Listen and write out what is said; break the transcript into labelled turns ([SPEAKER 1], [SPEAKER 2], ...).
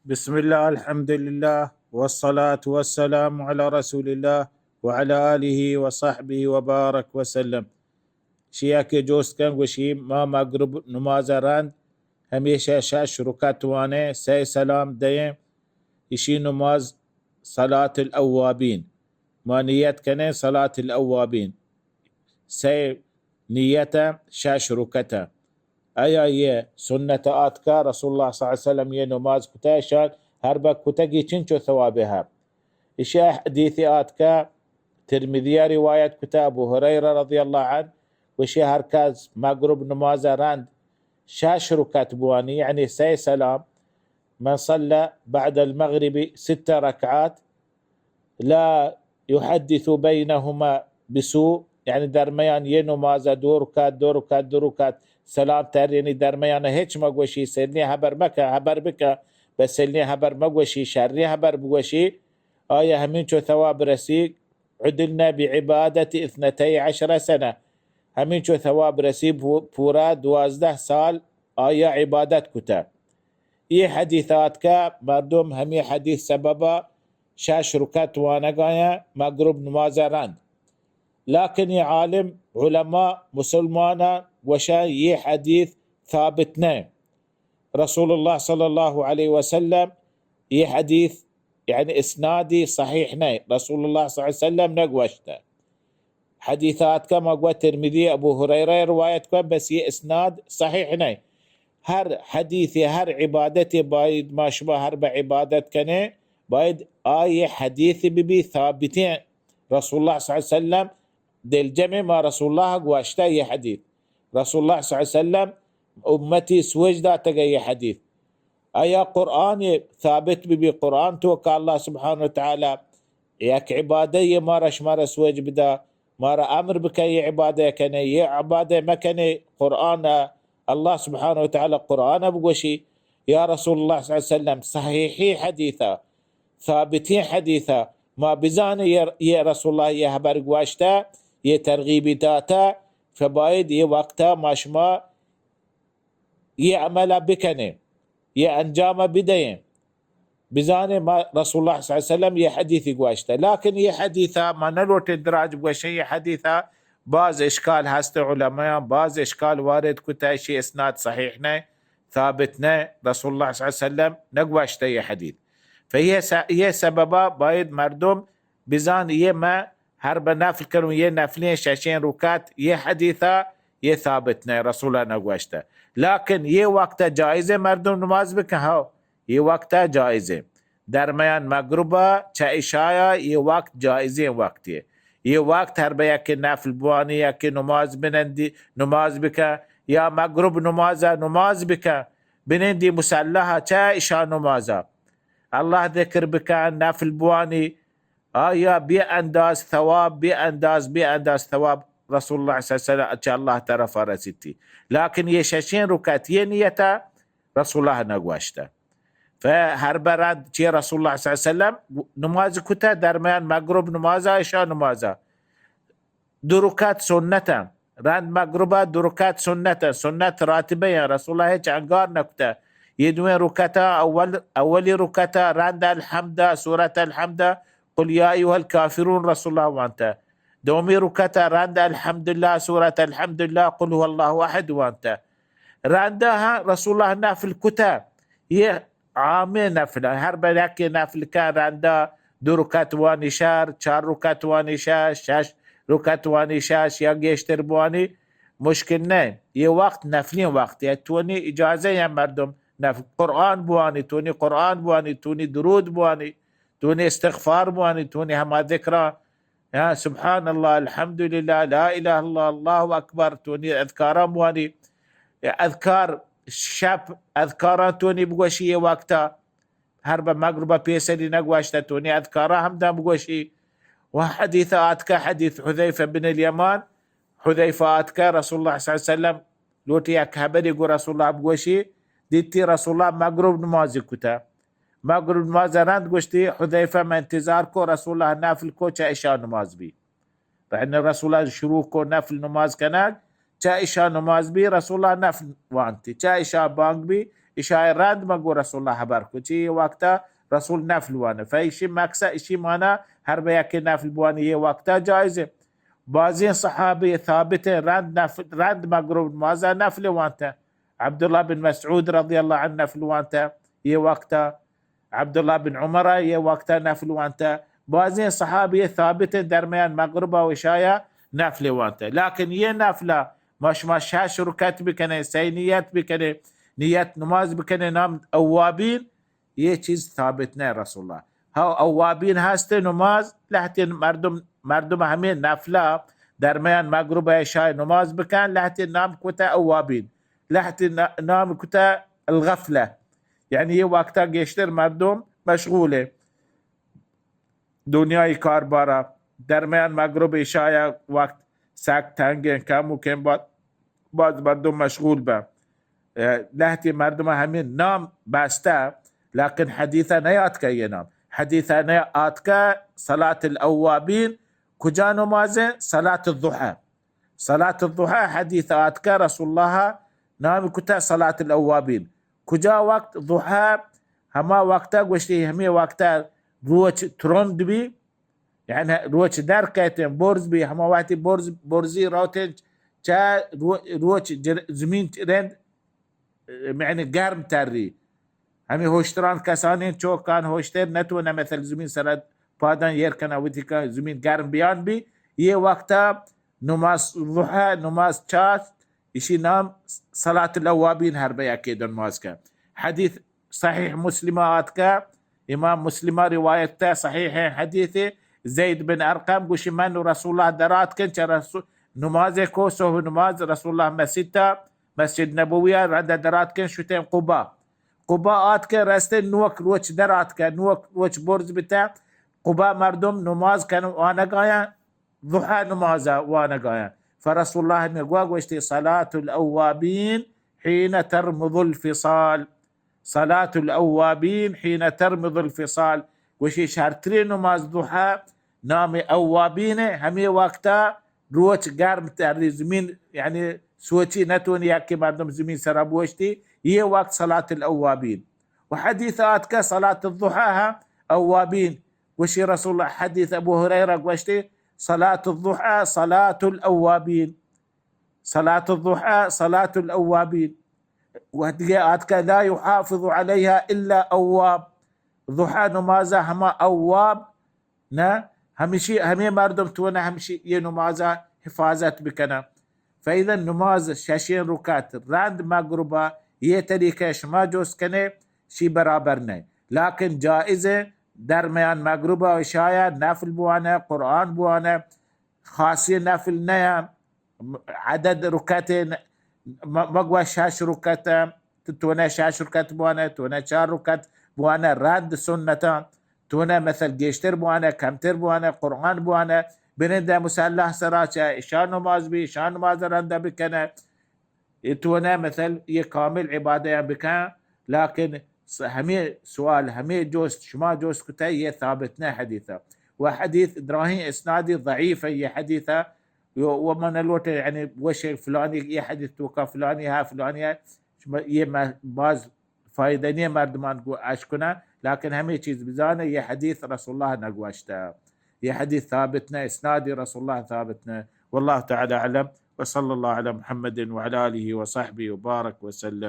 [SPEAKER 1] بسم الله، الحمد لله، والصلاة والسلام على رسول الله وعلى آله وصحبه وبارك وسلم. شياك جوست كان وشي ما مقرب نمازران هميشه شاش ركاتوانه سي سلام ديم يشي نماز صلاة الأوابين. ما نيت كان صلاة الأوابين سي نيته شاش ركته ایا سنت آتکا رسول الله صلی الله علیه وسلم یه نماز کتا شان هر با کتگی چنچو ثوابه ها. اشياء حديث آتكا ترمذية رواية كتاب أبو هريرة رضي الله عنه وشي هركاز مغرب نماز راند شاش ركعت بواني يعني سي سلام. من صلى بعد المغرب 6 ركعات لا يحدث بينهما بسوء، يعني درميان ينماز دور كات سلام تر، يعني درميان هيك ما قوشي سلني هبر بك بس سلني هبر ما قوشي شرني هبر بقوشي آية همين شو ثواب رسيق عدلنا بعبادة 12 سنة. همين شو ثواب رسيب بورا 12 سال آية عبادات كتا. اي حديثات كا مردم همي حديث سببا شاش ركات وانقايا مقرب نمازة راند. لكن يا عالم علماء مسلمانا وشا ي حديث ثابتنا رسول الله صلى الله عليه وسلم ي حديث يعني اسنادي صحيحنا رسول الله صلى الله عليه وسلم نقوشته حديثات كما قوى الترمذي ابو هريره روايه بس ي اسناد صحيحنا. هر حديثي هر عبادتي بايد ما شبه هر بعبادت كنه بايد حديثي ببي ثابتين رسول الله صلى الله عليه وسلم دل جمع ما رسول الله قواشتا ي حديث رسول الله صلى الله عليه وسلم امتي سوجدا تقى حديث ايا قرآن ثابت ببي قرآن توقع الله سبحانه وتعالى ياك عبادة مارش مارس وجه بدا مارا امر بك عبادة كنه ي عبادة مكنه قرآن الله سبحانه وتعالى قرآن بقوشي يا رسول الله صلى الله عليه وسلم صحيحي حديثا ثابتين حديثا ما بزان يا رسول الله يا هبر قواشتا يه ترغيبي داتا فبايد يه وقتا ماشما يه عملا بكنه يه انجام بدين بزانه ما رسول الله صلى الله عليه وسلم يه حديثي قواشتا. لكن يه حديثا ما نلو تدراج بوشي حديثا باز اشكال هست علماء باز اشكال وارد كتا شي اسناد صحيحنا ثابتنا رسول الله صلى الله عليه وسلم نقواشتا يه حديث. فهي سببا بايد مردم بزان يه ما هرب نافل كانوا يه نافلين شاشين ركات يه حديثا يه ثابتنا رسول الله نقواشتا. لكن يه وقتا جائزة مردم نماز بكن هاو يه وقتا جائزة درميان مغربا چا اشايا يه وقت جائزة وقتي يه وقت هرب يكي نافل بواني يكي نماز بنندي نماز بكا يا مغرب نماز بكا بنندي مسلحة چا اشا نمازا الله ذكر بكا نافل بواني يا بأنداز ثواب بأنداز ثواب رسول الله صلى الله عليه وسلم الله ترى فرستي. لكن يشاشين ركات ينيتا رسول الله نقواشتا فهربراد تي رسول الله صلى الله عليه وسلم نماز كتا درميان مغرب نمازا إشاء نمازا دركات سنة راند مغربا دركات سنة راتبة يا رسول الله هيك عنقار نكتا يدوين ركتا أولي ركتا راند الحمد سورة الحمد قل يا أيها الكافرون رسول الله وانت دومي ركتا راند الحمد لله سورة الحمد لله قل هو الله أحد وانت راندها رسول الله نافل كتا هي عامين نافل هرب لك نافل كان راندا دو ركات واني شار 4 ركات واني شاش ركات واني شاش يا جيشتر بواني مشكل نه يه وقت نافلين وقت يعني توني إجازة يا مردم نافل قرآن بواني توني قرآن بواني توني درود بواني توني استغفار بواني توني هما ذكرى يا سبحان الله الحمد لله لا إله إلا الله الله أكبر توني أذكار بواني أذكار شاب أذكار توني بقوشي وقتا هرب مغربة بيسلي نقواشتا توني أذكارها هم دام بقوشي. وحديثاتك حديث حذيفة بن اليمان حذيفاتك رسول الله صلى الله عليه وسلم لوتيك هبري يقول رسول الله بقوشي ديتي رسول الله مغرب نمازي كتا مغرب نماز راند قشتي حذيفة ما انتظاركو رسول الله نافل كو چا إشاء نماز بي فإن رسول الله شروع كو نافل نماز كناك چا إشاء نماز بي رسول الله نافل وانتي چا إشاء بانك بي إشاي راد مقو رسول الله حبركو چي وقتا رسول نفل وانا فايشي مكسا إشي مانا هربا يكي نفل بواني وقتا جائزة بعضين صحابي ثابتين راد مقرب مازا نفل وانتا عبد الله بن مسعود رضي الله عنه نفل وانتا وقتا عبد الله بن عمر وقتا نفل وانتا بعضين صحابي ثابتين درميان مغربا وشايا نفل وانتا لكن نفلة مش هاش ركات بكنه سينيات بكنه نية نماز بكنه نام أوابين چیز ثابت نه رسول الله ها اوابین هست نماز لحتی مردم همه نفله درمیان مغرب عشاء نماز بکن لحتی نام کتا اوابین لحتی نام کتا الغفله یعنی یه وقتا گشتر مردم مشغوله دنیای کاربارا درمیان مغرب عشاء وقت ساک تنگن کم و کم باز مردم مشغول با لحتی مردم همه نام بسته لكن حديثا نياتك ينام حديثا نياتك صلاة الأوابين كجا نمازه صلاة الضحى حديثاتك رسول الله نام كتا صلاة الأوابين كجا وقت ضحى هما وقتا قشتي همي وقتا روش تروند بي يعني روش دركتين بورز بي هما وقتي بورزي روتين جا روش زمين رند يعني قرم تاري همي هوشتران كسانين چو كان هوشتر نتونه مثل زمين سرد پادن يركنا وتيكا زمين گرم بيان بي وقتا نماز ضحى نماز چات اشي نام صلاة الأوابين هربا يكيدن مازكا حديث صحيح مسلماتك إمام مسلم روايته صحيح حديث زيد بن أرقم قوشي من رسول الله درات كنت رسول نماز كوسو نماز رسول الله مسجد نبوية رد درات كن شتين قبا آت که رسته نوک روچ درات که نوک روچ برز بتا قبا مردم نماز کنو وانگایا ضحى نمازا وانگایا فرسول الله میگوه گوشتی صلاة الأوابين حين ترمض الفصال صلاة الأوابين حين ترمض الفصال وشي شهرتري نماز ضحى نام أوابين همي وقتا روچ گرم تر زمین يعني سوچي نتون ياكي مردم زمين سرابوشتي وقت صلاة الأوابين وحديثات صلاة الضحى أوابين وشي رسول الله حديث أبو هريرة وشتي صلاة الضحى صلاة الأوابين صلاة الضحى صلاة الأوابين وحديثات لا يحافظ عليها إلا أواب ضحى نمازة هما أواب همي مردم تونا همشي نمازة حفاظت بكنا فإذا نماز شاشين ركات راند مغربا طريقة ما جوز كنه شي برابر نه لكن جائزة درميان مغربا وشايا نفل بوانا قرآن بوانا خاصية نفل نه عدد ركات مقوى شاش ركات تونا شاش ركات بوانا تونا 4 ركات بوانا راند سنة تونا مثل جيشتر بوانا كمتر بوانا قرآن بوانا بنده مسلح سراچا شان نماز بي شان نماز رنده بكنا تونا مثل كامل عبادة بكا لكن همي سؤال همي جوست شما جوست كتا ثابتنا حديثة وحديث إبراهيم إسنادي ضعيفة هي حديثة ومن الوقت يعني وش فلاني حديث توقع فلاني ها فلاني باز فايدانية مردمان أشكنا لكن همي چيز بزانة حديث رسول الله نقواشتا حديث ثابتنا إسنادي رسول الله ثابتنا والله تعالى أعلم وصلى الله على محمد وعلى آله وصحبه وبارك وسلم.